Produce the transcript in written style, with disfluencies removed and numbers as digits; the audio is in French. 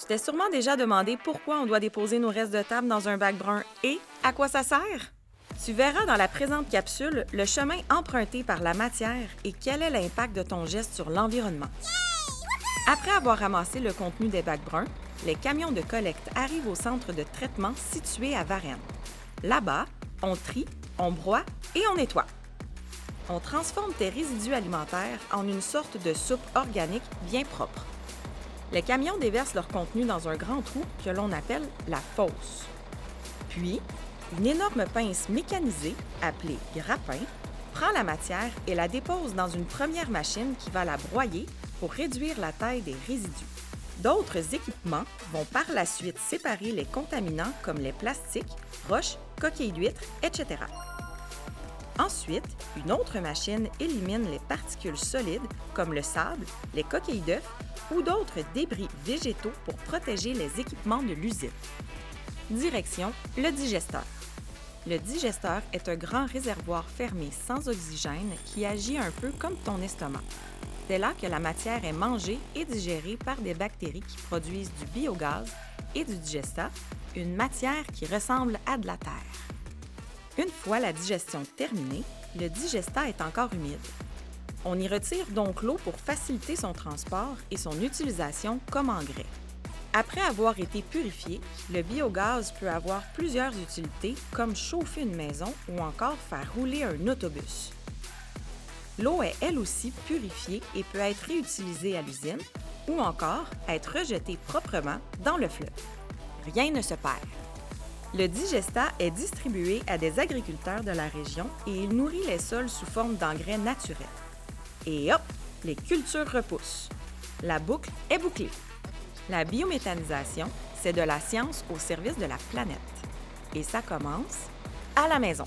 Tu t'es sûrement déjà demandé pourquoi on doit déposer nos restes de table dans un bac brun et à quoi ça sert? Tu verras dans la présente capsule le chemin emprunté par la matière et quel est l'impact de ton geste sur l'environnement. Après avoir ramassé le contenu des bacs bruns, les camions de collecte arrivent au centre de traitement situé à Varennes. Là-bas, on trie, on broie et on nettoie. On transforme tes résidus alimentaires en une sorte de soupe organique bien propre. Les camions déversent leur contenu dans un grand trou que l'on appelle la fosse. Puis, une énorme pince mécanisée, appelée grappin, prend la matière et la dépose dans une première machine qui va la broyer pour réduire la taille des résidus. D'autres équipements vont par la suite séparer les contaminants comme les plastiques, roches, coquilles d'huîtres, etc. Ensuite, une autre machine élimine les particules solides comme le sable, les coquilles d'œufs ou d'autres débris végétaux pour protéger les équipements de l'usine. Direction le digesteur. Le digesteur est un grand réservoir fermé sans oxygène qui agit un peu comme ton estomac. C'est là que la matière est mangée et digérée par des bactéries qui produisent du biogaz et du digestat, une matière qui ressemble à de la terre. Une fois la digestion terminée, le digestat est encore humide. On y retire donc l'eau pour faciliter son transport et son utilisation comme engrais. Après avoir été purifié, le biogaz peut avoir plusieurs utilités comme chauffer une maison ou encore faire rouler un autobus. L'eau est elle aussi purifiée et peut être réutilisée à l'usine ou encore être rejetée proprement dans le fleuve. Rien ne se perd. Le digestat est distribué à des agriculteurs de la région et il nourrit les sols sous forme d'engrais naturels. Et hop, les cultures repoussent. La boucle est bouclée. La biométhanisation, c'est de la science au service de la planète. Et ça commence à la maison.